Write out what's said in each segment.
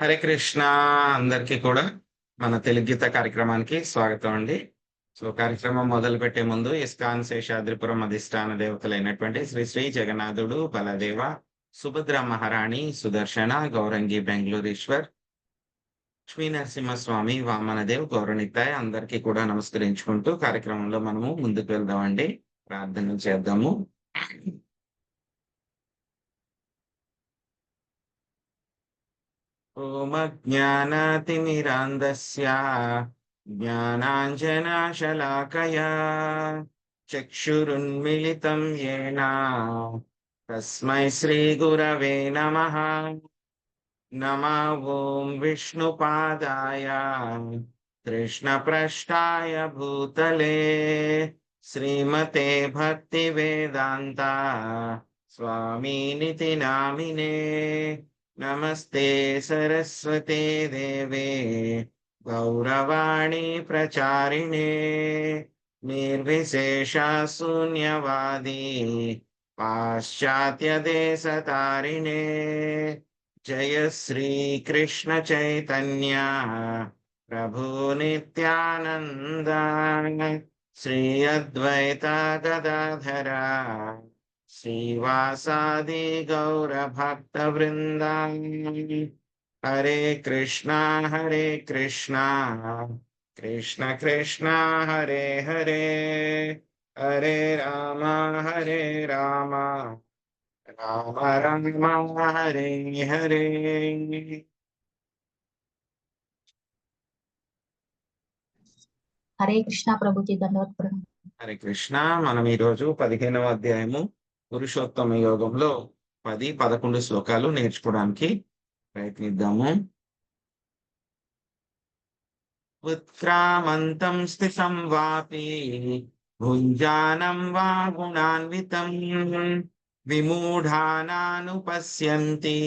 హరే కృష్ణ. అందరికీ కూడా మన తెలుగు గీత కార్యక్రమానికి స్వాగతం అండి. కార్యక్రమం మొదలు పెట్టే ముందు ఇస్కాన్ శేషాద్రిపురం అధిష్టాన దేవతలైనటువంటి శ్రీ శ్రీ జగన్నాథుడు, బలదేవ, సుభద్ర మహారాణి, సుదర్శన, గౌరంగి బెంగళూరీశ్వర్, లక్ష్మీ నరసింహస్వామి, వామనదేవ్, గౌరనితాయ్ అందరికీ కూడా నమస్కరించుకుంటూ కార్యక్రమంలో మనము ముందుకు వెళ్దామండి. ప్రార్థన చేద్దాము. ఓం అజ్ఞానాతిమిరాంధస్య జ్ఞానాంజనాశలాకయా చక్షురున్మిళితం యేన తస్మై శ్రీగురవే నమః. నమః ఓం విష్ణుపాదాయ కృష్ణప్రష్టాయ భూతలే శ్రీమతే భక్తివేదాంత స్వామినితి నామినే. నమస్తే సరస్వతే దేవే గౌరవాణి ప్రచారిణే నిర్విశేష శూన్యవాది పాశ్చాత్య దేశతారిణే. జయ శ్రీ కృష్ణ చైతన్య ప్రభు నిత్యానంద శ్రీ అద్వైత గదాధర శ్రీవాసాది గౌర భక్త వృందా. హరే కృష్ణ కృష్ణ కృష్ణ హరే హరే, హరే రామ రామ రామ హరే హరే. హరే కృష్ణ ప్రభుజీ, ధన్యవాద ప్రణామం. హరే కృష్ణ. మనం ఈరోజు 15వ అధ్యాయము పురుషోత్తమ యోగంలో 10, 11 శ్లోకాలు నేర్చుకోవడానికి ప్రయత్నిద్దాము. ఉత్క్రామంతం స్థితం వాపి భుంజానం వా గుణాన్వితం విమూఢానానుపశ్యంతి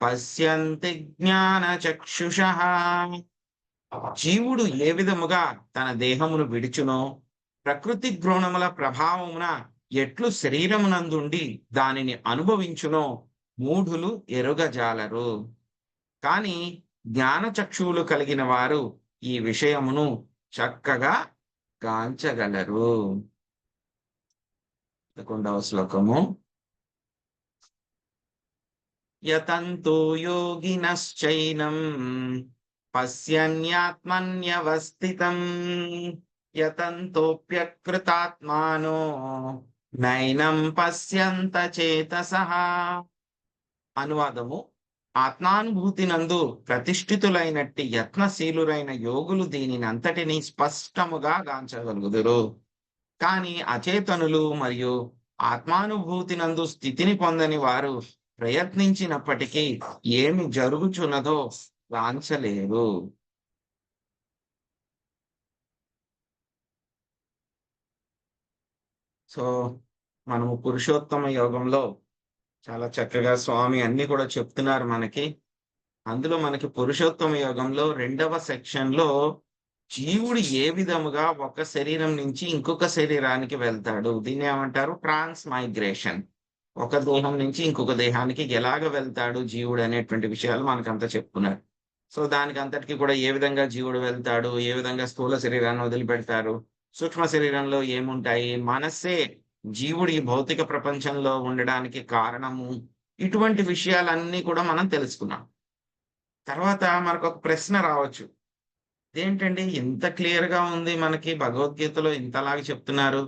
పశ్యంతి జ్ఞానచక్షుషః. జీవుడు ఏ విధముగా తన దేహమును విడిచునో ప్రకృతి గుణముల ప్రభావమున ఎట్లు శరీరమునందుండి దానిని అనుభవించునో మూఢులు ఎరుగజాలరు. కాని జ్ఞానచక్షువులు కలిగిన వారు ఈ విషయమును చక్కగా గాంచగలరు. 11వ శ్లోకము. యతంతో యోగినశ్చైనం పశ్యన్యాత్మన్యవస్థితం యతంతోప్యకృతాత్మానో నైనం పశ్యంత చేతసః. అనువాదము: ఆత్మానుభూతి నందు ప్రతిష్ఠితులైనట్టి యత్నశీలురైన యోగులు దీనిని అంతటినీ స్పష్టముగా గాంచగలుగుదురు. కాని అచేతనులు మరియు ఆత్మానుభూతి నందు స్థితిని పొందని వారు ప్రయత్నించినప్పటికీ ఏమి జరుగుచున్నదో గాంచలేరు. మనము పురుషోత్తమ యోగంలో చాలా చక్కగా స్వామి అన్ని కూడా చెప్తున్నారు మనకి. అందులో మనకి పురుషోత్తమ యోగంలో 2వ సెక్షన్లో జీవుడు ఏ విధముగా ఒక శరీరం నుంచి ఇంకొక శరీరానికి వెళ్తాడు, దీన్ని ఏమంటారు? ట్రాన్స్ మైగ్రేషన్. ఒక దేహం నుంచి ఇంకొక దేహానికి ఎలాగ వెళ్తాడు జీవుడు అనేటువంటి విషయాలు మనకంతా చెప్తున్నారు. దానికి అంతటికి కూడా ఏ విధంగా జీవుడు వెళ్తాడు, ఏ విధంగా స్థూల శరీరాన్ని వదిలిపెడతారు, సూక్ష్మ శరీరంలో ఏముంటాయి, మనస్సే జీవుడి భౌతిక ప్రపంచంలో ఉండడానికి కారణము, ఇటువంటి విషయాలన్నీ కూడా మనం తెలుసుకున్నాం. తర్వాత మనకు ఒక ప్రశ్న రావచ్చు, ఏంటండి ఇంత క్లియర్ గా ఉంది మనకి భగవద్గీతలో, ఇంతలాగా చెప్తున్నారు,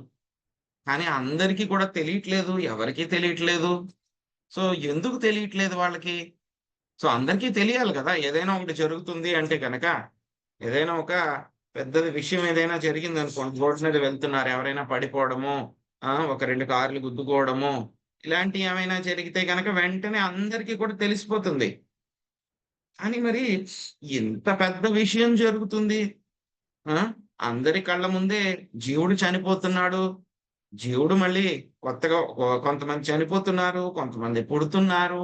కానీ అందరికీ కూడా తెలియట్లేదు, ఎవరికీ తెలియట్లేదు. ఎందుకు తెలియట్లేదు వాళ్ళకి? అందరికీ తెలియాలి కదా. ఏదైనా ఒకటి జరుగుతుంది అంటే కనుక, ఏదైనా ఒక పెద్దది విషయం ఏదైనా జరిగింది అనుకోండి, రోడ్డు మీద వెళ్తున్నారు, ఎవరైనా పడిపోవడము, ఒక 2 కార్లు గుద్దుకోవడము, ఇలాంటివి ఏమైనా జరిగితే కనుక వెంటనే అందరికీ కూడా తెలిసిపోతుంది. కానీ మరి ఇంత పెద్ద విషయం జరుగుతుంది, అందరి కళ్ళ ముందే జీవుడు చనిపోతున్నాడు, జీవుడు మళ్ళీ కొత్తగా కొంతమంది చనిపోతున్నారు, కొంతమంది పుడుతున్నారు,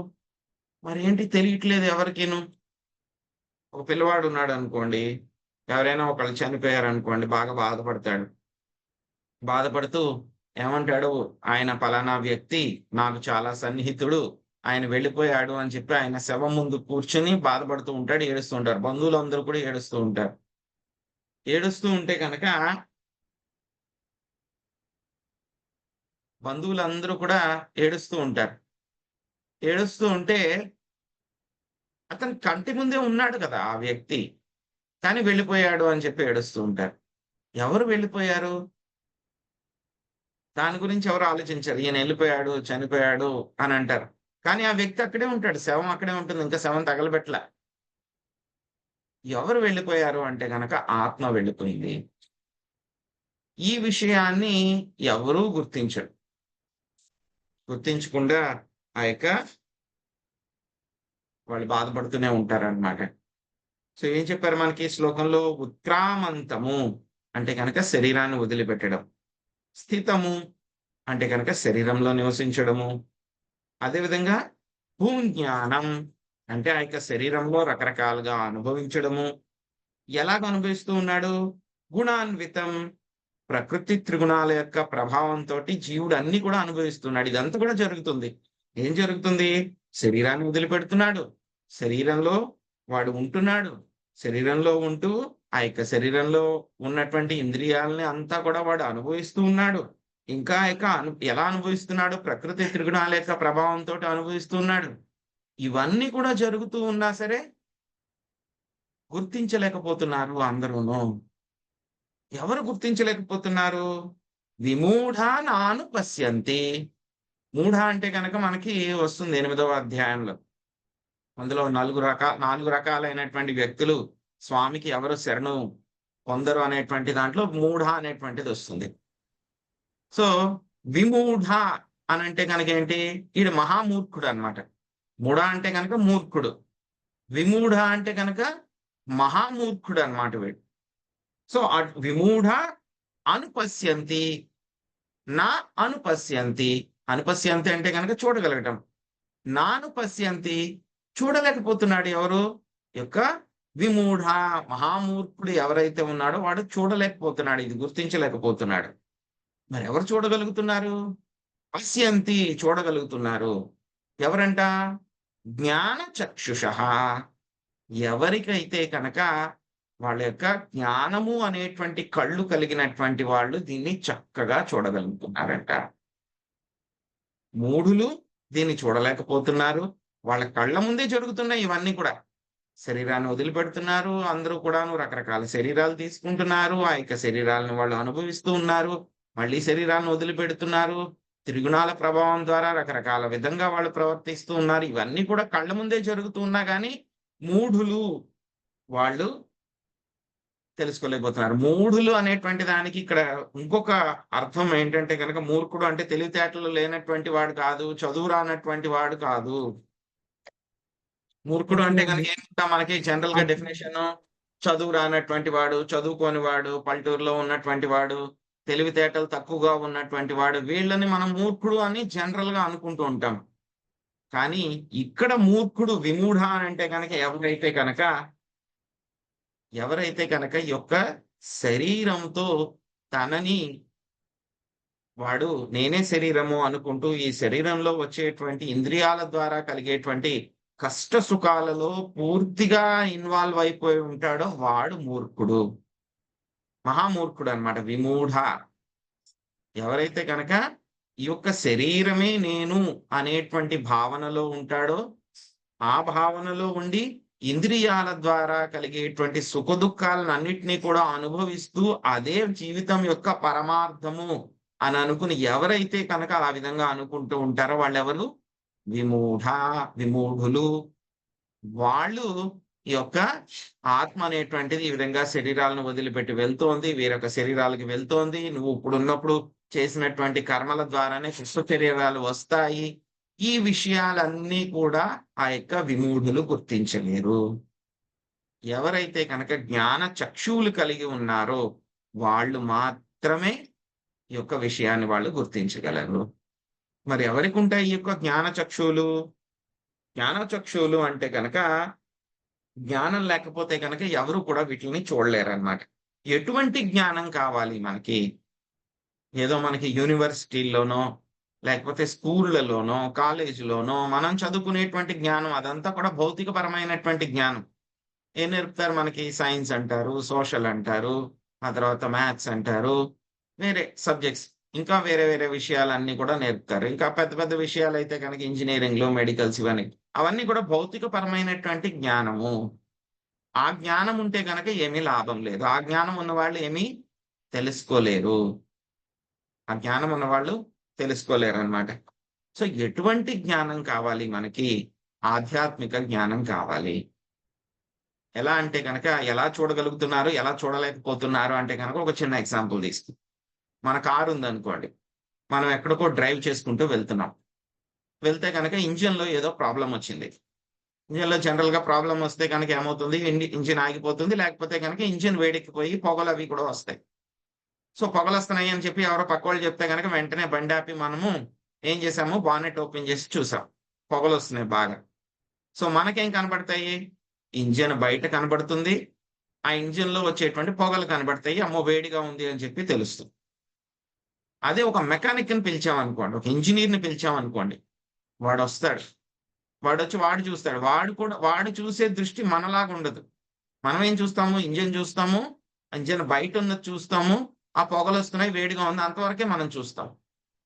మరి ఏంటి తెలియట్లేదు ఎవరికిను? ఒక పిల్లవాడు ఉన్నాడు అనుకోండి, ఎవరైనా ఒకళ్ళు చనిపోయారు అనుకోండి, బాగా బాధపడతాడు. బాధపడుతూ ఏమంటాడు, ఆయన పలానా వ్యక్తి నాకు చాలా సన్నిహితుడు ఆయన వెళ్ళిపోయాడు అని చెప్పి ఆయన శవం ముందు కూర్చొని బాధపడుతూ ఉంటాడు, ఏడుస్తూ ఉంటారు. బంధువులందరూ కూడా ఏడుస్తూ ఉంటారు. ఏడుస్తూ ఉంటే కనుక బంధువులందరూ కూడా ఏడుస్తూ ఉంటారు. ఏడుస్తూ ఉంటే అతని కంటి ముందే ఉన్నాడు కదా ఆ వ్యక్తి. కానీ వెళ్ళిపోయాడు అని చెప్పి ఏడుస్తూ ఉంటారు. ఎవరు వెళ్ళిపోయారు? దాని గురించి ఎవరు ఆలోచించరు. ఈయన ఎళ్ళిపోయాడు, చనిపోయాడు అని అంటారు. కానీ ఆ వ్యక్తి అక్కడే ఉంటాడు. శవం అక్కడే ఉంటుంది. ఇంకా శవం తగలబెట్టల. ఎవరు వెళ్ళిపోయారు అంటే గనక ఆత్మ వెళ్ళిపోయింది. ఈ విషయాన్ని ఎవరూ గుర్తించరు. గుర్తించకుండా ఆ యొక్క వాళ్ళు బాధపడుతూనే ఉంటారనమాట. సో ఏం చెప్పారు మనకి ఈ శ్లోకంలో? ఉత్క్రామంతము అంటే గనక శరీరాన్ని వదిలిపెట్టడం. స్థితము అంటే గనక శరీరంలో నివసించడము. అదేవిధంగా భూజ్ఞానం అంటే ఆ యొక్క శరీరంలో రకరకాలుగా అనుభవించడము. ఎలాగ అనుభవిస్తూ ఉన్నాడు? గుణాన్వితం ప్రకృతి త్రిగుణాల యొక్క ప్రభావంతోటి జీవుడు అన్ని కూడా అనుభవిస్తున్నాడు. ఇదంతా కూడా జరుగుతుంది. ఏం జరుగుతుంది? శరీరాన్ని వదిలిపెడుతున్నాడు. శరీరంలో వాడు ఉంటున్నాడు. శరీరంలో ఉంటూ ఆ యొక్క శరీరంలో ఉన్నటువంటి ఇంద్రియాలని అంతా కూడా వాడు అనుభవిస్తూ ఉన్నాడు. ఇంకా ఇక ఎలా అనుభవిస్తున్నాడు? ప్రకృతి త్రిగుణాల యొక్క ప్రభావంతోటి అనుభవిస్తున్నాడు. ఇవన్నీ కూడా జరుగుతూ ఉన్నా సరే గుర్తించలేకపోతున్నారు అందరూను. ఎవరు గుర్తించలేకపోతున్నారు? విమూఢా నాను పశ్యంతి. మూఢ అంటే గనక మనకి వస్తుంది 8వ అధ్యాయంలో. అందులో 4 రకాలైనటువంటి వ్యక్తులు స్వామికి ఎవరు శరణు పొందరు అనేటువంటి దాంట్లో మూఢ అనేటువంటిది వస్తుంది. సో విమూఢ అనంటే గనక ఏంటి? ఈడు మహామూర్ఖుడు అన్నమాట. మూఢ అంటే గనక మూర్ఖుడు. విమూఢ అంటే గనక మహామూర్ఖుడు అన్నమాట వీడు. సో విమూఢ అనుపశ్యంతి నా అనుపశ్యంతి. అనుపశ్యంతి అంటే గనక చూడగలగటం. నానుపశ్యంతి చూడలేకపోతున్నాడు ఎవరు? యొక్క విమూఢ మహామూర్ఖుడు ఎవరైతే ఉన్నాడో వాడు చూడలేకపోతున్నాడు. ఇది గుర్తించలేకపోతున్నాడు. మరి ఎవరు చూడగలుగుతున్నారు? పశ్యంతి చూడగలుగుతున్నారు. ఎవరంట? జ్ఞాన చక్షుషః. ఎవరికైతే కనుక వాళ్ళ యొక్క జ్ఞానము అనేటువంటి కళ్ళు కలిగినటువంటి వాళ్ళు దీన్ని చక్కగా చూడగలుగుతున్నారంట. మూఢులు దీన్ని చూడలేకపోతున్నారు. వాళ్ళ కళ్ళ ముందే జరుగుతున్నాయి ఇవన్నీ కూడా. శరీరాన్ని వదిలిపెడుతున్నారు. అందరూ కూడాను రకరకాల శరీరాలు తీసుకుంటున్నారు. ఆ యొక్క శరీరాలను వాళ్ళు అనుభవిస్తూ ఉన్నారు. మళ్ళీ శరీరాన్ని వదిలిపెడుతున్నారు. త్రిగుణాల ప్రభావం ద్వారా రకరకాల విధంగా వాళ్ళు ప్రవర్తిస్తూ ఉన్నారు. ఇవన్నీ కూడా కళ్ళ ముందే జరుగుతూ ఉన్నా గానీ మూఢులు వాళ్ళు తెలుసుకోలేకపోతున్నారు. మూఢులు అనేటువంటి దానికి ఇక్కడ ఇంకొక అర్థం ఏంటంటే గనక మూర్ఖుడు అంటే తెలివితేటలు లేనటువంటి వాడు కాదు. చదువు రానటువంటి వాడు కాదు. మూర్ఖుడు అంటే గనక ఏంటంటే మనకి జనరల్ గా డెఫినేషన్ చదువు రానటువంటి వాడు, చదువుకోని వాడు, పల్లెటూరులో ఉన్నటువంటి వాడు, తెలివితేటలు తక్కువగా ఉన్నటువంటి వాడు, వీళ్ళని మనం మూర్ఖుడు అని జనరల్ గా అనుకుంటూ ఉంటాం. కానీ ఇక్కడ మూర్ఖుడు విమూఢ అంటే గనక ఎవరైతే కనుక ఈ యొక్క శరీరంతో తనని వాడు నేనే శరీరము అనుకుంటూ ఈ శరీరంలో వచ్చేటువంటి ఇంద్రియాల ద్వారా కలిగేటువంటి కష్ట సుఖాలలో పూర్తిగా ఇన్వాల్వ్ అయిపోయి ఉంటాడో వాడు మూర్ఖుడు. మహామూర్ఖుడు అన్నమాట. విమూఢ. ఎవరైతే కనుక ఈ యొక్క శరీరమే నేను అనేటువంటి భావనలో ఉంటాడో, ఆ భావనలో ఉండి ఇంద్రియాల ద్వారా కలిగేటువంటి సుఖదుఖాలనన్నిటినీ కూడా అనుభవిస్తూ అదే జీవితం యొక్క పరమార్థము అని అనుకుని ఎవరైతే కనుక ఆ విధంగా అనుకుంటూ ఉంటారో వాళ్ళెవరు? విమూఢులు. వాళ్ళు ఈ యొక్క ఆత్మ అనేటువంటిది ఈ విధంగా శరీరాలను వదిలిపెట్టి వెళ్తోంది. వేరొక శరీరాలకి వెళ్తోంది. నువ్వు ఇప్పుడున్నప్పుడు చేసినటువంటి కర్మల ద్వారానే శిష్ట శరీరాలు వస్తాయి. ఈ విషయాలన్నీ కూడా ఆ యొక్క విమూఢులు గుర్తించలేరు. ఎవరైతే కనుక జ్ఞాన చక్షువులు కలిగి ఉన్నారో వాళ్ళు మాత్రమే ఈ యొక్క విషయాన్ని వాళ్ళు గుర్తించగలరు. మరి ఎవరికి ఉంటాయి ఈ యొక్క జ్ఞాన చక్షువులు? జ్ఞాన చక్షువులు అంటే కనుక జ్ఞానం లేకపోతే కనుక ఎవరు కూడా వీటిని చూడలేరన్నమాట. ఎటువంటి జ్ఞానం కావాలి మనకి? ఏదో మనకి యూనివర్సిటీల్లోనో లేకపోతే స్కూళ్ళలోనో, కాలేజీలోనో మనం చదువుకునేటువంటి జ్ఞానం అదంతా కూడా భౌతికపరమైనటువంటి జ్ఞానం. ఏం నేర్పుతారు మనకి? సైన్స్ అంటారు, సోషల్ అంటారు, ఆ తర్వాత మ్యాథ్స్ అంటారు, వేరే సబ్జెక్ట్స్ ఇంకా వేరే వేరే విషయాలన్నీ కూడా నేర్పుతారు. ఇంకా పెద్ద పెద్ద విషయాలైతే గనక ఇంజినీరింగ్‌లు, మెడికల్స్ ఇవన్నీ. అవన్నీ కూడా భౌతికపరమైనటువంటి జ్ఞానము. ఆ జ్ఞానం ఉంటే గనక ఏమీ లాభం లేదు. ఆ జ్ఞానం ఉన్నవాళ్ళు ఏమీ తెలుసుకోలేరు. ఆ జ్ఞానం ఉన్నవాళ్ళు తెలుసుకోలేరనమాట. సో, ఎటువంటి జ్ఞానం కావాలి మనకి? ఆధ్యాత్మిక జ్ఞానం కావాలి. ఎలా అంటే గనక ఎలా చూడగలుగుతున్నారు? ఎలా చూడలేకపోతున్నారు అంటే గనక ఒక చిన్న ఎగ్జాంపుల్ తీసుకుందాం. మన కారుందనుకోండి. మనం ఎక్కడికో డ్రైవ్ చేసుకుంటూ వెళ్తున్నాం. వెళ్తే గనక ఇంజిన్‌లో ఏదో ప్రాబ్లమ్ వచ్చింది. ఇంజిన్‌లో జనరల్‌గా ప్రాబ్లమ్ వస్తే గనక ఏమవుతుంది? ఇంజిన్ ఆగిపోతుంది. లేకపోతే గనక ఇంజిన్ వేడెక్కిపోయి పొగలవి కూడా వస్తాయి. సో, పొగలొస్తున్నాయి అని చెప్పి ఎవరో పక్కోళ్ళు చెప్తే గనక వెంటనే బండాపి మనము ఏం చేసాము? బానెట్ ఓపెన్ చేసి చూసాం. పొగలొస్తున్నాయి బాగా. సో, మనకేం కనపడతాయి? ఇంజిన్ బయట కనబడుతుంది. ఆ ఇంజిన్‌లో వచ్చేటువంటి పొగలు కనబడతాయి. అమ్మో! వేడిగా ఉంది అని చెప్పి తెలుస్తుంది. అదే ఒక మెకానిక్‌ని పిలిచామనుకోండి, ఒక ఇంజినీర్‌ని పిలిచామనుకోండి. వాడొస్తాడు. వాడొచ్చి వాడు చూస్తాడు. వాడు చూసే దృష్టి మనలాగా ఉండదు. మనం ఏం చూస్తాము? ఇంజిన్ చూస్తాము. ఇంజిన్ బయటున్నది చూస్తాము. ఆ పొగలొస్తున్నాయి, వేడిగా ఉంది అంతవరకే మనం చూస్తాం.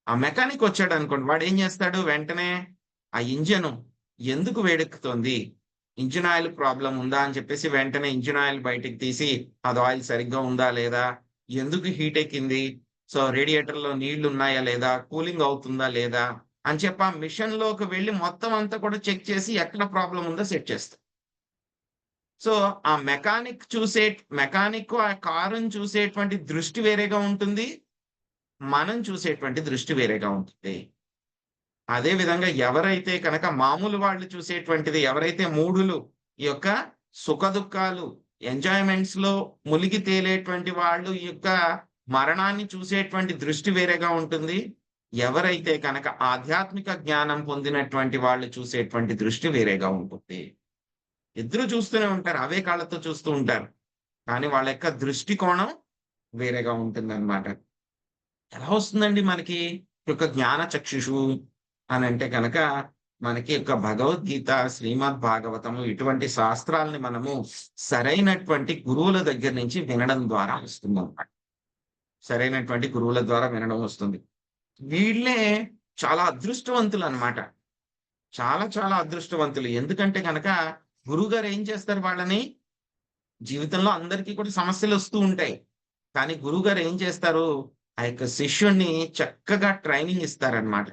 ఆ మెకానిక్ వచ్చాడనుకోండి, వాడేం చేస్తాడు? వెంటనే ఆ ఇంజిను ఎందుకు వేడెక్కుతోంది? ఇంజిన్ ఆయిల్ ప్రాబ్లమ్ ఉందా? అని చెప్పేసి వెంటనే ఇంజిన్ ఆయిల్ బయటికి తీసి, అది ఆయిల్ సరిగ్గా ఉందా? లేదా? ఎందుకు హీట్ ఎక్కింది? సో, రేడియేటర్‌లో నీళ్లున్నాయా? లేదా? కూలింగ్ అవుతుందా? లేదా? అని చెప్పి ఆ మిషన్‌లోకి వెళ్లి మొత్తం అంతా కూడా చెక్ చేసి ఎక్కడ ప్రాబ్లమ్ ఉందో సెట్ చేస్తాడు. సో, ఆ మెకానిక్కు ఆ కారుని చూసేటువంటి దృష్టి వేరేగా ఉంటుంది. మనం చూసేటువంటి దృష్టి వేరేగా ఉంటుంది. అదే విధంగా ఎవరైతే కనుక మామూలు వాళ్ళు చూసేటువంటిది ఎవరైతే మూఢులు ఈ యొక్క సుఖదుఖాలు, ఎంజాయ్‌మెంట్స్‌లో మునిగి తేలేటువంటి వాళ్ళు ఈ యొక్క మరణాన్ని చూసేటువంటి దృష్టి వేరేగా ఉంటుంది. ఎవరైతే కనుక ఆధ్యాత్మిక జ్ఞానం పొందినటువంటి వాళ్ళు చూసేటువంటి దృష్టి వేరేగా ఉంటుంది. ఇద్దరు చూస్తూనే ఉంటారు. అవే కళ్ళతో చూస్తూ ఉంటారు. కానీ వాళ్ళ యొక్క దృష్టికోణం వేరేగా ఉంటుందన్నమాట. ఎలా వస్తుందండి మనకి ఈ యొక్క జ్ఞాన చక్షుషు అనంటే గనక, మనకి యొక్క భగవద్గీత, శ్రీమద్ భాగవతము ఇటువంటి శాస్త్రాల్ని మనము సరైనటువంటి గురువుల దగ్గర నుంచి వినడం ద్వారా వస్తుందన్నమాట. సరైనటువంటి గురువుల ద్వారా వినడం వస్తుంది. వీళ్ళే చాలా అదృష్టవంతులన్నమాట. చాలా చాలా అదృష్టవంతులు. ఎందుకంటే గనక గురువుగారు ఏం చేస్తారు వాళ్ళని జీవితంలో అందరికీ కూడా సమస్యలొస్తూ ఉంటాయి. కానీ గురువుగారు ఏం చేస్తారు, ఆ యొక్క శిష్యుడిని చక్కగా ట్రైనింగ్ ఇస్తారన్నమాట.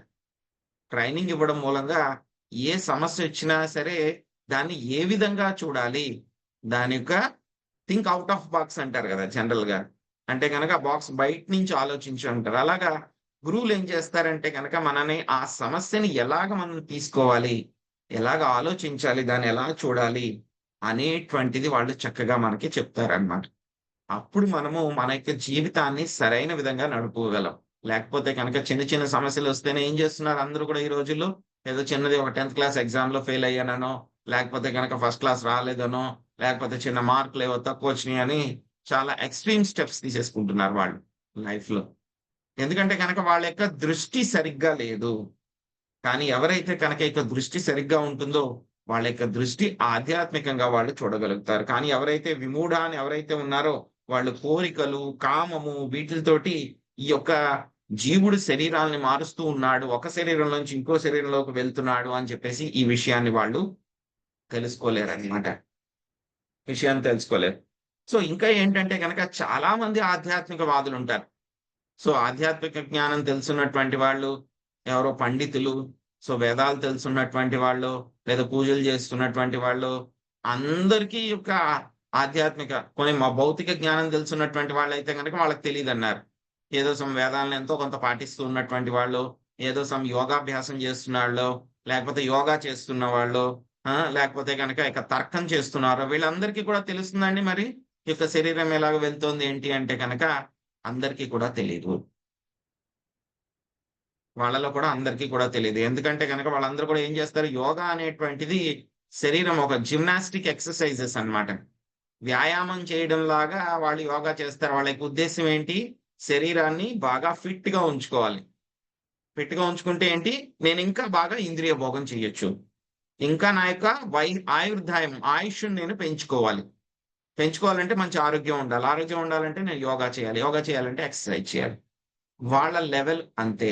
ట్రైనింగ్ ఇవ్వడం మూలంగా ఏ సమస్యొచ్చినా సరే, దాన్ని ఏ విధంగా చూడాలి, దాని యొక్క థింక్ ఔట్ ఆఫ్ బాక్స్ అంటారు గదా! జనరల్‌గా. అంటే గనక బాక్స్ బయట నుంచి ఆలోచించు అంటారు. అలాగా గురువులేం చేస్తారంటే గనక మనని ఆ సమస్యని ఎలాగ మనం తీసుకోవాలి, ఎలాగ ఆలోచించాలి, దాన్ని ఎలా చూడాలి అనేటువంటిది వాళ్ళు చక్కగా మనకి చెప్తారన్నమాట. అప్పుడు మనము మన యొక్క జీవితాన్ని సరైన విధంగా నడుపుకోగలం. లేకపోతే గనక చిన్న చిన్న సమస్యలొస్తేనే ఏం చేస్తున్నారు అందరూ కూడా ఈ రోజుల్లో? ఏదో చిన్నది ఒక 10థ్ క్లాస్ ఎగ్జామ్‌లో ఫెయిల్ అయ్యాననో, లేకపోతే గనక ఫస్ట్ క్లాస్ రాలేదనో, లేకపోతే చిన్న మార్కులేవో తక్కువొచ్చినాయని చాలా ఎక్స్‌ట్రీమ్ స్టెప్స్ తీసేసుకుంటున్నారు వాళ్ళు లైఫ్‌లో. ఎందుకంటే గనక వాళ్ళ యొక్క దృష్టి సరిగ్గా లేదు. కానీ ఎవరైతే కనుక ఇక దృష్టి సరిగ్గా ఉంటుందో, వాళ్ళ యొక్క దృష్టి ఆధ్యాత్మికంగా వాళ్ళు చూడగలుగుతారు. కానీ ఎవరైతే అని ఎవరైతే ఉన్నారో, వాళ్ళు కోరికలు, కామము వీటిలతోటి ఈ యొక్క జీవుడు శరీరాల్ని మారుస్తూ ఉన్నాడు. ఒక శరీరం నుంచి ఇంకో శరీరంలోకి వెళ్తున్నాడు అని చెప్పేసి ఈ విషయాన్ని వాళ్ళు తెలుసుకోలేరన్నమాట. విషయాన్ని తెలుసుకోలేరు. సో, ఇంకా ఏంటంటే గనక చాలా మంది ఆధ్యాత్మికవాదులుంటారు. సో, ఆధ్యాత్మిక జ్ఞానం తెలుసున్నటువంటి వాళ్ళు, ఎవరో పండితులు, సో, వేదాలు తెలుసున్నటువంటి వాళ్ళు, లేదా పూజలు చేస్తున్నటువంటి వాళ్ళు, అందరికీ యొక్క ఆధ్యాత్మిక పోనీ భౌతిక జ్ఞానం తెలుసున్నటువంటి వాళ్ళైతే గనక వాళ్ళకి తెలీదన్నారు. ఏదో వేదాలను ఎంతో కొంత పాటిస్తూ ఉన్నటువంటి వాళ్ళు, ఏదో యోగాభ్యాసం చేస్తున్నాళ్ళో, లేకపోతే యోగా చేస్తున్న వాళ్ళో, లేకపోతే గనక ఇక తర్కం చేస్తున్నారో వీళ్ళందరికీ కూడా తెలుస్తుందండి మరి? ఈ యొక్క శరీరం ఎలాగ వెళ్తోంది ఏంటి అంటే గనక అందరికీ కూడా తెలీదు. వాళ్ళలో కూడా అందరికీ కూడా తెలీదు. ఎందుకంటే గనక వాళ్ళందరూ కూడా ఏం చేస్తారు, యోగా అనేటువంటిది శరీరం ఒక జిమ్నాస్టిక్ ఎక్సర్‌సైజెస్ అన్నమాట. వ్యాయామం చేయడంలాగా వాళ్ళు యోగా చేస్తారు. వాళ్ళ యొక్క ఉద్దేశ్యం ఏంటి? శరీరాన్ని బాగా ఫిట్‌గా ఉంచుకోవాలి. పెట్టిగా ఉంచుకుంటే ఏంటి, నేను ఇంకా బాగా ఇంద్రియ భోగం చేయొచ్చు. ఇంకా నా యొక్క ఆయుర్దాయం ఆయుష్‌ని నేను పెంచుకోవాలి. పెంచుకోవాలంటే మంచి ఆరోగ్యం ఉండాలి. ఆరోగ్యం ఉండాలంటే నేను యోగా చేయాలి. యోగా చేయాలంటే ఎక్సర్సైజ్ చేయాలి. వాళ్ళ లెవెల్ అంతే.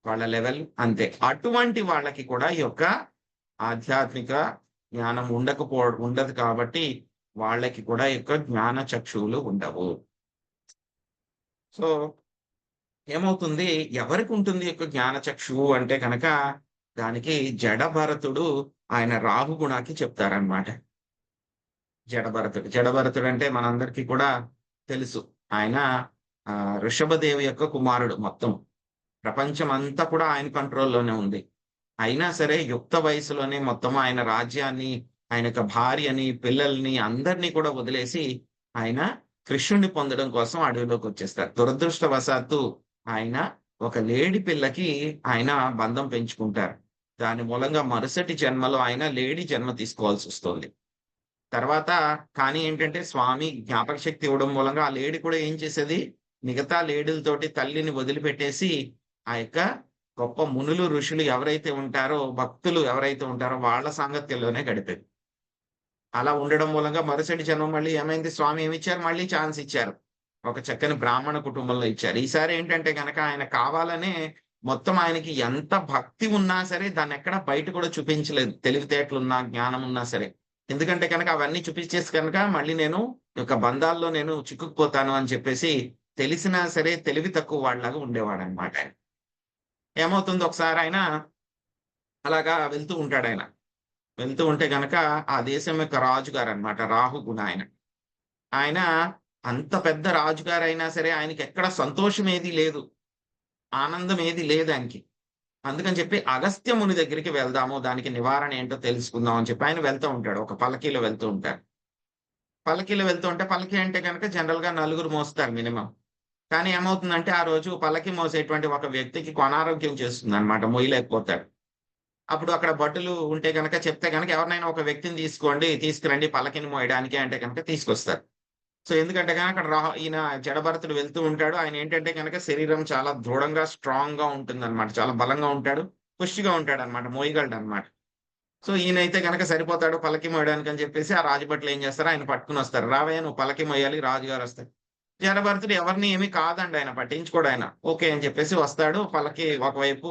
వాళ్ళ లెవెల్ అంతే. అటువంటి వాళ్ళకి కూడా ఈ యొక్క ఆధ్యాత్మిక జ్ఞానం ఉండదు కాబట్టి వాళ్ళకి కూడా ఈ యొక్క జ్ఞాన చక్షువులు ఉండవు. సో, ఏమవుతుంది, ఎవరికి ఉంటుంది ఈ యొక్క జ్ఞాన చక్షువు అంటే గనక దానికి జడభరతుడు ఆయన రాహు గుణాకి చెప్తారనమాట. జడభరతుడు అంటే మనందరికీ కూడా తెలుసు. ఆయన వృషభదేవి యొక్క కుమారుడు మొత్తం. ప్రపంచమంతా కూడా ఆయన కంట్రోల్‌లోనే ఉంది. అయినా సరే యుక్త వయసులోనే మొత్తం ఆయన రాజ్యాన్ని, ఆయన యొక్క భార్యని, పిల్లల్ని అందరిని కూడా వదిలేసి ఆయన కృష్ణుడిని పొందడం కోసం అడవిలోకొచ్చేస్తారు. దురదృష్టవశాత్తు ఆయన ఒక లేడి పిల్లకి ఆయన బంధం పెంచుకుంటారు. దాని మూలంగా మరుసటి జన్మలో ఆయన లేడి జన్మ తీసుకోవాల్సొస్తుంది. తర్వాత కానీ ఏంటంటే స్వామి జ్ఞాపక శక్తి ఇవ్వడం మూలంగా ఆ లేడి కూడా ఏం చేసేది, మిగతా లేడులతోటి తల్లిని వదిలిపెట్టేసి ఆ యొక్క గొప్ప మునులు, ఋషులు ఎవరైతే ఉంటారో, భక్తులు ఎవరైతే ఉంటారో వాళ్ళ సాంగత్యంలోనే గడిపేది. అలా ఉండడం మూలంగా మరుసటి జన్మ మళ్ళీ ఏమైంది, స్వామి ఏమిచ్చారు, మళ్ళీ ఛాన్స్ ఇచ్చారు. ఒక చక్కని బ్రాహ్మణ కుటుంబంలో ఇచ్చారు. ఈసారి ఏంటంటే గనక ఆయన కావాలనే మొత్తం ఆయనకి ఎంత భక్తి ఉన్నా సరే దాన్నెక్కడ బయట కూడా చూపించలేదు. తెలివితేటలున్నా, జ్ఞానం ఉన్నా సరే. ఎందుకంటే గనక అవన్నీ చూపించేసి గనక మళ్ళీ నేను ఈ యొక్క బంధాల్లో నేను చిక్కుకుపోతాను అని చెప్పేసి తెలిసినా సరే తెలివి తక్కువ వాడిలాగా ఉండేవాడనమాట ఆయన. ఏమవుతుంది, ఒకసారి ఆయన అలాగా వెళ్తూ ఉంటాడాయన. వెళ్తూ ఉంటే గనక ఆ దేశం యొక్క రాజుగారనమాట. రాహుగుణ ఆయన. ఆయన అంత పెద్ద రాజుగారైనా సరే ఆయనకెక్కడ సంతోషం ఏది లేదు. ఆనందం ఏది లేదాయనకి. అందుకని చెప్పి అగస్త్య ముని దగ్గరికి వెళ్దాము. దానికి నివారణ ఏంటో తెలుసుకుందాం అని చెప్పి ఆయన వెళ్తూ ఉంటాడు. ఒక పల్లకీలో వెళ్తూ ఉంటారు. పల్లకీలో వెళ్తూ ఉంటే పల్లకీ అంటే గనక జనరల్‌గా నలుగురు మోస్తారు మినిమమ్. కానీ ఏమవుతుందంటే ఆ రోజు పల్లకీ మోసేటువంటి ఒక వ్యక్తికి అనారోగ్యం చేస్తుందనమాట. మొయ్యలేకపోతాడు. అప్పుడు అక్కడ భటులు ఉంటే గనక చెప్తే గనక ఎవరినైనా ఒక వ్యక్తిని తీసుకురండి పల్లకీని మోయడానికి అంటే గనక తీసుకొస్తారు. సో, ఎందుకంటే గనక అక్కడ ఈయన జడభరతుడు వెళ్తూ ఉంటాడు. ఆయనేంటంటే గనక శరీరం చాలా దృఢంగా, స్ట్రాంగ్‌గా ఉంటుందనమాట. చాలా బలంగా ఉంటాడు. పుష్టిగా ఉంటాడనమాట. మోయగలడనమాట. సో, ఈయనైతే గనక సరిపోతాడు పల్లకి మోయడానికని చెప్పేసి ఆ రాజభటులు ఏం చేస్తారు, ఆయన పట్టుకొనొస్తారు. రావయ్య నువ్వు పల్లకి మోయాలి రాజుగారొస్తారు. జడభరతుడు ఎవరిని ఏమి కాదండి ఆయన పట్టించుకోడాయన. ఓకే అని చెప్పేసి వస్తాడు. పల్లకి ఒకవైపు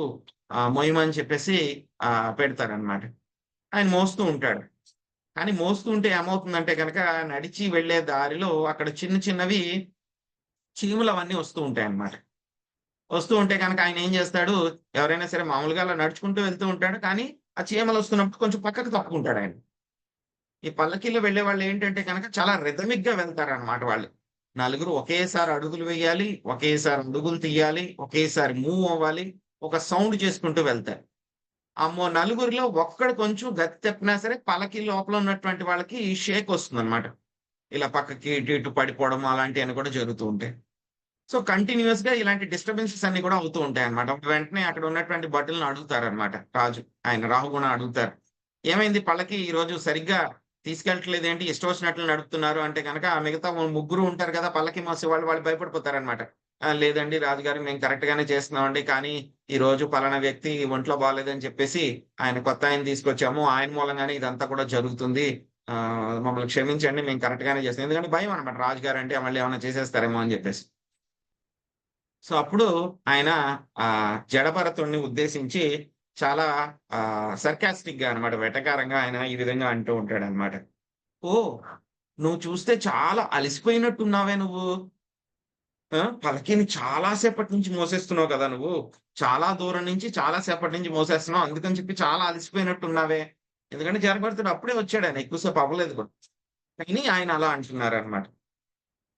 మొయ్యమని చెప్పేసి పెడతారనమాట. ఆయన మోస్తూ ఉంటాడు. కానీ మోస్తూ ఉంటే ఏమవుతుందంటే గనక నడిచి వెళ్ళే దారిలో అక్కడ చిన్న చిన్నవి చీములవన్నీ వస్తూ ఉంటాయన్నమాట. వస్తూ ఉంటే గనక ఆయన ఏం చేస్తాడు, ఎవరైనా సరే మామూలుగా అలా నడుచుకుంటూ వెళ్తూ ఉంటాడు. కానీ ఆ చీమలొస్తున్నప్పుడు కొంచెం పక్కకు తప్పుకుంటాడాయన. ఈ పల్లకీలో వెళ్ళేవాళ్ళు ఏంటంటే గనక చాలా రిథమిక్‌గా వెళ్తారన్నమాట వాళ్ళు. నలుగురు ఒకేసారి అడుగులు వేయాలి, ఒకేసారి అడుగులు తీయాలి, ఒకేసారి మూవ్ అవ్వాలి. ఒక సౌండ్ చేసుకుంటూ వెళ్తారు. అమ్మో! నలుగురిలో ఒక్కడు కొంచెం గతి తప్పినా సరే పల్లకీ లోపల ఉన్నటువంటి వాళ్ళకి షేకొస్తుందన్నమాట. ఇలా పక్కకి ఇటు ఇటు పడిపోవడం అలాంటియన్నీ కూడా జరుగుతూ ఉంటాయి. సో, కంటిన్యూయస్‌గా ఇలాంటి డిస్టర్బెన్సెస్ అన్నీ కూడా అవుతూ ఉంటాయన్నమాట. వెంటనే అక్కడ ఉన్నటువంటి భటులను అడుగుతారన్నమాట రాజు. ఆయన రాహుగుణ అడుగుతారు. "ఏమైంది పల్లకి ఈరోజు సరిగ్గా తీసుకెళ్ళట్లేదేంటి? ఇష్టం వచ్చినట్లు నడుపుతున్నారు" అంటే గనక ఆ మిగతా ముగ్గురు ఉంటారు కదా! పల్లకి మోసేవాళ్ళు వాళ్ళు భయపడిపోతారన్నమాట. లేదండి రాజుగారు మేము కరెక్ట్‌గానే చేస్తున్నామండి. కానీ ఈరోజు పలానా వ్యక్తి ఒంట్లో బాలేదని చెప్పేసి ఆయన కొత్తాయన్ని తీసుకొచ్చాము. ఆయన మూలంగానే ఇదంతా కూడా జరుగుతుంది. మమ్మల్ని క్షమించండి. మేము కరెక్ట్‌గానే చేస్తాం. ఎందుకంటే భయం అన్నమాట రాజుగారంటే మళ్ళీ ఏమన్నా చేసేస్తారేమో అని చెప్పేసి. సో, అప్పుడు ఆయన జడభరతుడిని ఉద్దేశించి చాలా సర్కాస్టిక్‌గా అన్నమాట. వెటకారంగా ఆయన ఈ విధంగా అంటూ ఉంటాడన్నమాట. "ఓహ్! నువ్వు చూస్తే చాలా అలసిపోయినట్టున్నావే నువ్వు. పల్లకీని చాలా సేపటి నుంచి మోసేస్తున్నావు కదా నువ్వు. చాలా దూరం నుంచి చాలా సేపటి నుంచి మోసేస్తున్నావు. అందుకని చెప్పి చాలా అలసిపోయినట్టున్నావే." ఎందుకంటే జడభరతుడు అప్పుడే వచ్చాడాయన. ఎక్కువ సేపు అవ్వలేదు కూడా. కానీ ఆయన అలా అంటున్నారన్నమాట.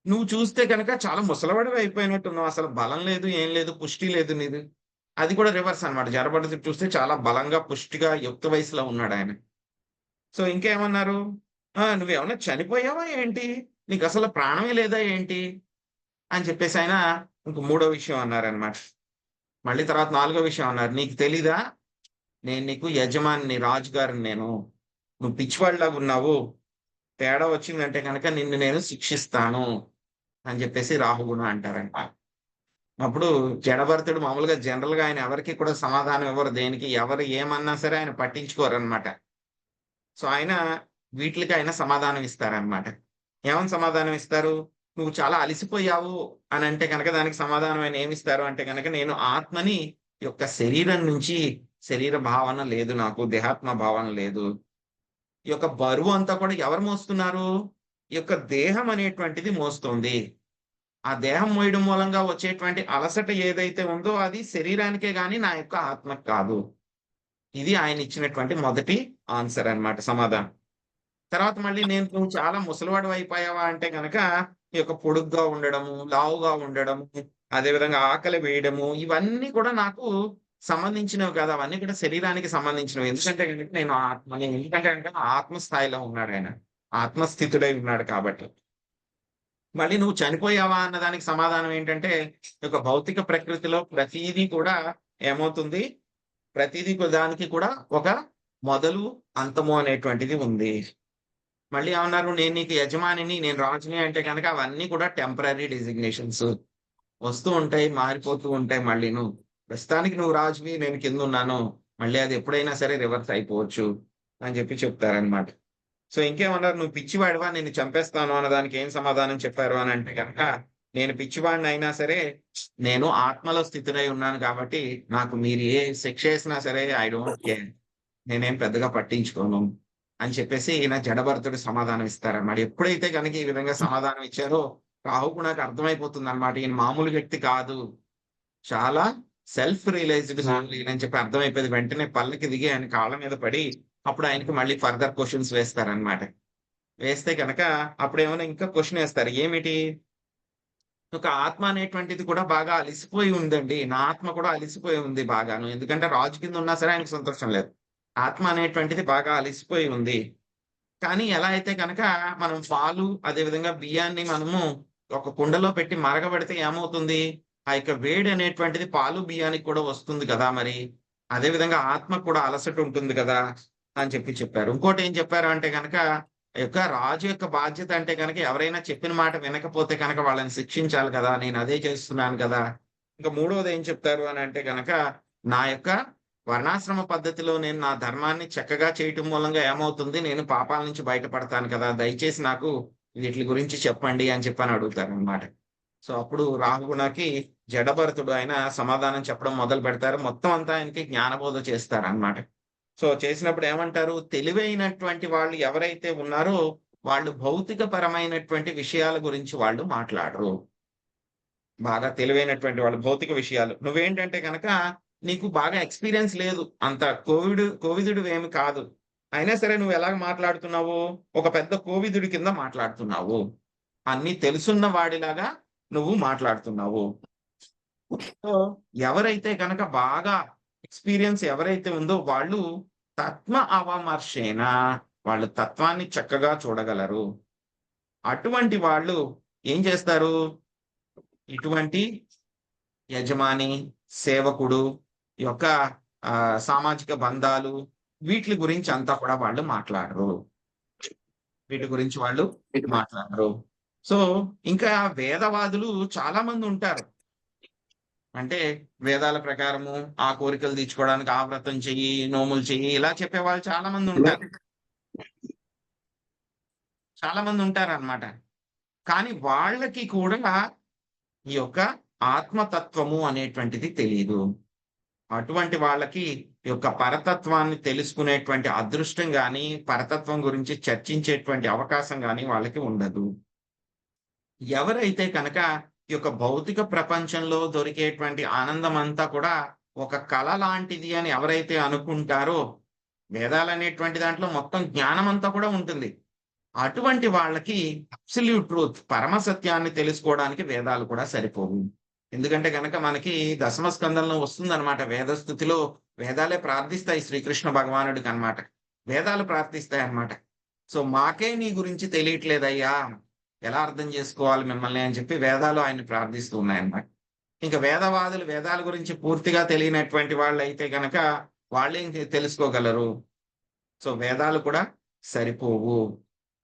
"నువ్వు చూస్తే గనక చాలా ముసలివాడివి అయిపోయినట్టున్నావు. అసలు బలం లేదు, ఏం లేదు, పుష్టి లేదు నీది." అది కూడా రివర్స్ అన్నమాట. జడభరతుడు చూస్తే చాలా బలంగా, పుష్టిగా యుక్త వయసులో ఉన్నాడాయన. సో, ఇంకేమన్నారు? "నువ్వేమన్నా చనిపోయావా ఏంటి? నీకసలు ప్రాణమే లేదా ఏంటి?" అని చెప్పేసి ఆయన ఇంక మూడో విషయం అన్నారన్నమాట. మళ్ళీ తర్వాత నాలుగో విషయం అన్నారు. "నీకు తెలీదా? నేను నీకు యజమానిని, రాజుగారిని నేను. నువ్వు పిచ్చివాడిలాగున్నావు. తేడా వచ్చిందంటే గనక నిన్ను నేను శిక్షిస్తాను" అని చెప్పేసి రాహుగుణ అంటారన్నమాట. అప్పుడు జడభరతుడు మామూలుగా జనరల్‌గా ఆయన ఎవరికీ కూడా సమాధానం ఇవ్వరు. దేనికి ఎవరు ఏమన్నా సరే ఆయన పట్టించుకోరనమాట. సో, ఆయన వీట్లికి ఆయన సమాధానం ఇస్తారనమాట. ఏమని సమాధానం ఇస్తారు? "నువ్వు చాలా అలిసిపోయావు" అనంటే గనక దానికి సమాధానం ఆయన ఏమిస్తారు అంటే గనక, "నేను ఆత్మని యొక్క శరీరం నుంచి శరీర భావన లేదు నాకు. దేహాత్మ భావన లేదు. ఈ యొక్క బరువంతా కూడా ఎవరు మోస్తున్నారు? ఈ యొక్క దేహం అనేటువంటిది మోస్తుంది. ఆ దేహం మోయడం మూలంగా వచ్చేటువంటి అలసట ఏదైతే ఉందో అది శరీరానికే గాని నా యొక్క ఆత్మకి కాదు." ఇది ఆయనిచ్చినటువంటి మొదటి ఆన్సర్ అన్నమాట సమాధానం. తర్వాత మళ్ళీ నువ్వు చాలా ముసలివాడివయిపోయావా అంటే గనక, ఈ యొక్క పొడుగ్గా ఉండడము, లావుగా ఉండడము, అదే విధంగా ఆకలి వేయడము, ఇవన్నీ కూడా నాకు సంబంధించినవి కాదు. అవన్నీ కూడా శరీరానికి సంబంధించినవి. ఎందుకంటే గనక నేను ఆత్మని. ఎందుకంటే గనక ఆత్మ స్థాయిలో ఉన్నాడాయన. ఆత్మస్థితుడై ఉన్నాడు కాబట్టి. మళ్ళీ నువ్వు చనిపోయావా అన్న దానికి సమాధానం ఏంటంటే, ఈ యొక్క భౌతిక ప్రకృతిలో ప్రతీదీ కూడా ఏమవుతుంది? ప్రతీదీ దానికి కూడా ఒక మొదలు, అంతము అనేటువంటిది ఉంది. మళ్ళీ ఏమన్నారు? నేను నీకు యజమానిని, నేను రాజుని అంటే గనక అవన్నీ కూడా టెంపరరీ డెసిగ్నేషన్స్. వస్తూ ఉంటాయి, మారిపోతూ ఉంటాయి మళ్ళీను. ప్రస్తుతానికి నువ్వు రాజువి, నేను కిందున్నాను. మళ్ళీ అది ఎప్పుడైనా సరే రివర్స్ అయిపోవచ్చు అని చెప్తారనమాట. సో, ఇంకేమన్నారు? "నువ్వు పిచ్చివాడివా? నిన్ను చంపేస్తాను" అన్నదానికి ఏం సమాధానం చెప్పారు అనంటే గనక, "నేను పిచ్చివాడినైనా సరే, నేను ఆత్మలో స్థితుడై ఉన్నాను కాబట్టి, నాకు మీరు ఏ శిక్ష ఏసినా సరే ఐ డోంట్ కేర్. నేనేం పెద్దగా పట్టించుకోను" అని చెప్పేసి ఈయన జడభరతుడు సమాధానం ఇస్తారన్నమాట. ఎప్పుడైతే గనక ఈ విధంగా సమాధానం ఇచ్చారో, రాహుకు నాకు అర్థమైపోతుందన్నమాట. ఈయన మామూలు వ్యక్తి కాదు. చాలా సెల్ఫ్ రియలైజ్డ్ సోల్ ఈయనని చెప్పి అర్థమైపోయింది. వెంటనే పల్లకి దిగి ఆయన కాళ్ళ మీద పడి, అప్పుడు ఆయనకి మళ్ళీ ఫర్దర్ క్వెషన్స్ వేస్తారన్నమాట. వేస్తే గనక అప్పుడేమన్నా ఇంకా క్వెషన్ ఏస్తారు. ఏమిటి? ఒక ఆత్మ అనేటువంటిది కూడా బాగా అలిసిపోయి ఉందండి. నా ఆత్మ కూడా అలిసిపోయి ఉంది బాగాను. ఎందుకంటే రాజు కింద ఉన్నా సరే ఆయనకు సంతోషం లేదు. ఆత్మ అనేటువంటిది బాగా అలిసిపోయి ఉంది. కానీ ఎలా అయితే గనక మనం పాలు, అదే విధంగా బియ్యాన్ని మనము ఒక కుండలో పెట్టి మరగబెడితే ఏమవుతుంది? ఆ యొక్క వేడి అనేటువంటిది పాలు, బియ్యానికి కూడా వస్తుంది కదా మరి. అదే విధంగా ఆత్మకు కూడా అలసట ఉంటుంది కదా! అని చెప్పారు. ఇంకోటేం చెప్పారు అంటే గనక, ఆ యొక్క రాజు యొక్క బాధ్యత అంటే గనక ఎవరైనా చెప్పిన మాట వినకపోతే గనక వాళ్ళని శిక్షించాలి కదా! నేనదే చేస్తున్నాను కదా! ఇంక మూడోది ఏం చెప్తారు అనంటే గనక, నా యొక్క వర్ణాశ్రమ పద్ధతిలో నేను నా ధర్మాన్ని చక్కగా చేయటం మూలంగా ఏమవుతుంది? నేను పాపాల నుంచి బయటపడతాను కదా! దయచేసి నాకు వీట్లి గురించి చెప్పండి అని చెప్పని అడుగుతారనమాట. సో, అప్పుడు రాహుగుణకి జడభరతుడు ఆయన సమాధానం చెప్పడం మొదలుపెడతారు. మొత్తం అంతా ఆయనకి జ్ఞానబోధ చేస్తారనమాట. సో, చేసినప్పుడు ఏమంటారు? తెలివైనటువంటి వాళ్ళు ఎవరైతే ఉన్నారో, వాళ్ళు భౌతిక పరమైనటువంటి విషయాల గురించి వాళ్ళు మాట్లాడరు. బాగా తెలివైనటువంటి వాళ్ళు భౌతిక విషయాలు. నువ్వేంటంటే గనక నీకు బాగా ఎక్స్‌పీరియన్స్ లేదు. అంత కోవిదుడివేమి కాదు. అయినా సరే నువ్వెలాగ మాట్లాడుతున్నావు? ఒక పెద్ద కోవిదుడి కింద మాట్లాడుతున్నావు. అన్నీ తెలుసున్న వాడిలాగా నువ్వు మాట్లాడుతున్నావు. సో, ఎవరైతే గనక బాగా ఎక్స్‌పీరియన్స్ ఎవరైతే ఉందో వాళ్ళు తత్వ అవమర్శేన, వాళ్ళు తత్వాన్ని చక్కగా చూడగలరు. అటువంటి వాళ్ళు ఏం చేస్తారు? ఇటువంటి యజమాని, సేవకుడు యొక్క సామాజిక బంధాలు వీట్లి గురించి అంతా కూడా వాళ్ళు మాట్లాడరు. వీటి గురించి వాళ్ళు మాట్లాడరు. సో, ఇంకా వేదవాదులు చాలా మందుంటారు. అంటే వేదాల ప్రకారము ఆ కోరికలు తీర్చుకోవడానికి ఆ వ్రతం చెయ్యి, నోములు చెయ్యి ఇలా చెప్పేవాళ్ళు చాలా మందుంటారు. చాలా మందుంటారనమాట. కానీ వాళ్ళకి కూడా ఈ యొక్క ఆత్మతత్వము అనేటువంటిది తెలీదు. అటువంటి వాళ్ళకి ఈ యొక్క పరతత్వాన్ని తెలుసుకునేటువంటి అదృష్టం గాని, పరతత్వం గురించి చర్చించేటువంటి అవకాశం గాని వాళ్ళకి ఉండదు. ఎవరైతే కనుక ఈ యొక్క భౌతిక ప్రపంచంలో దొరికేటువంటి ఆనందమంతా కూడా ఒక కల లాంటిది అని ఎవరైతే అనుకుంటారో, వేదాలనేటువంటి దాంట్లో మొత్తం జ్ఞానమంతా కూడా ఉంటుంది. అటువంటి వాళ్ళకి అబ్సల్యూట్ ట్రూత్ పరమ సత్యాన్ని తెలుసుకోవడానికి వేదాలు కూడా సరిపోవు. ఎందుకంటే గనక మనకి దశమ స్కందంలో వస్తుందన్నమాట. వేదస్థుతిలో వేదాలే ప్రార్థిస్తాయి శ్రీకృష్ణ భగవానుడికనమాట. వేదాలు ప్రార్థిస్తాయన్నమాట. సో, "మాకే నీ గురించి తెలియట్లేదయ్యా! ఎలా అర్థం చేసుకోవాలి మిమ్మల్ని" అని చెప్పి వేదాలు ఆయన్ని ప్రార్థిస్తూ ఉన్నాయన్నమాట. ఇంక వేదవాదులు వేదాల గురించి పూర్తిగా తెలియనటువంటి వాళ్ళైతే గనక వాళ్ళేం తెలుసుకోగలరు? సో, వేదాలు కూడా సరిపోవు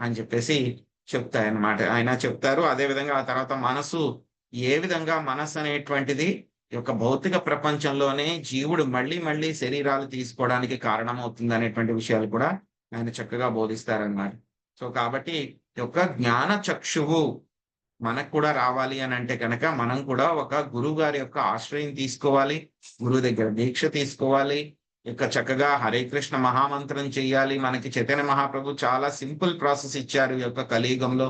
అని చెప్పేసి చెప్తాయన్నమాట. ఆయన చెప్తారు. అదే విధంగా ఆ తర్వాత మనసు ఏ విధంగా మనస్సు అనేటువంటిది ఈ యొక్క భౌతిక ప్రపంచంలోనే జీవుడు మళ్ళీ మళ్ళీ శరీరాలు తీసుకోవడానికి కారణమవుతుంది అనేటువంటి విషయాలు కూడా ఆయన చక్కగా బోధిస్తారన్నమాట. సో కాబట్టి ఈ యొక్క జ్ఞాన చక్షువు మనకు కూడా రావాలి అని అంటే కనుక మనం కూడా ఒక గురువు గారి యొక్క ఆశ్రయం తీసుకోవాలి. గురువు దగ్గర దీక్ష తీసుకోవాలి. ఇక చక్కగా హరే కృష్ణ మహామంత్రం చెయ్యాలి. మనకి చైతన్య మహాప్రభు చాలా సింపుల్ ప్రాసెస్ ఇచ్చారు ఈ యొక్క కలియుగంలో.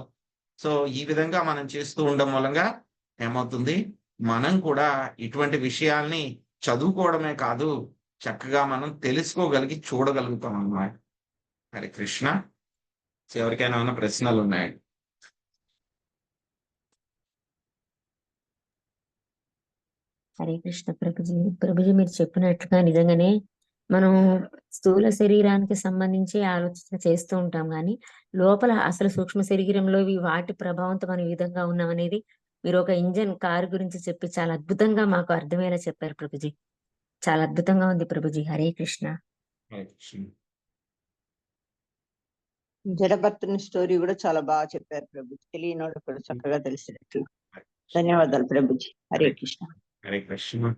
సో ఈ విధంగా మనం చేస్తూ ఉండడం మూలంగా ఏమవుతుంది, మనం కూడా ఇటువంటి విషయాల్ని చదువుకోవడమే కాదు, చక్కగా మనం తెలుసుకోగలిగి చూడగలుగుతాం అన్నమాట. హరే కృష్ణ. సో ఎవరికైనా ఏమైనా ప్రశ్నలు ఉన్నాయండి? హరే కృష్ణ ప్రభుజీ. ప్రభుజీ మీరు చెప్పినట్లుగా నిజంగానే మనం స్థూల శరీరానికి సంబంధించి ఆలోచన చేస్తూ ఉంటాం కానీ లోపల అసలు సూక్ష్మ శరీరంలో వాటి ప్రభావంతో మనం ఈ విధంగా ఉన్నాం అనేది మీరు ఒక ఇంజన్ కారు గురించి చెప్పి చాలా అద్భుతంగా మాకు అర్థమయ్యేలా చెప్పారు ప్రభుజీ. చాలా అద్భుతంగా ఉంది ప్రభుజీ. హరే కృష్ణ. హరే కృష్ణ. జడభర్తుని స్టోరీ కూడా చాలా బాగా చెప్పారు ప్రభుజీ. తెలియనోడు కూడా చక్కగా తెలిసినట్లు. ధన్యవాదాలు ప్రభుజీ. హరే కృష్ణ. హరే కృష్ణ.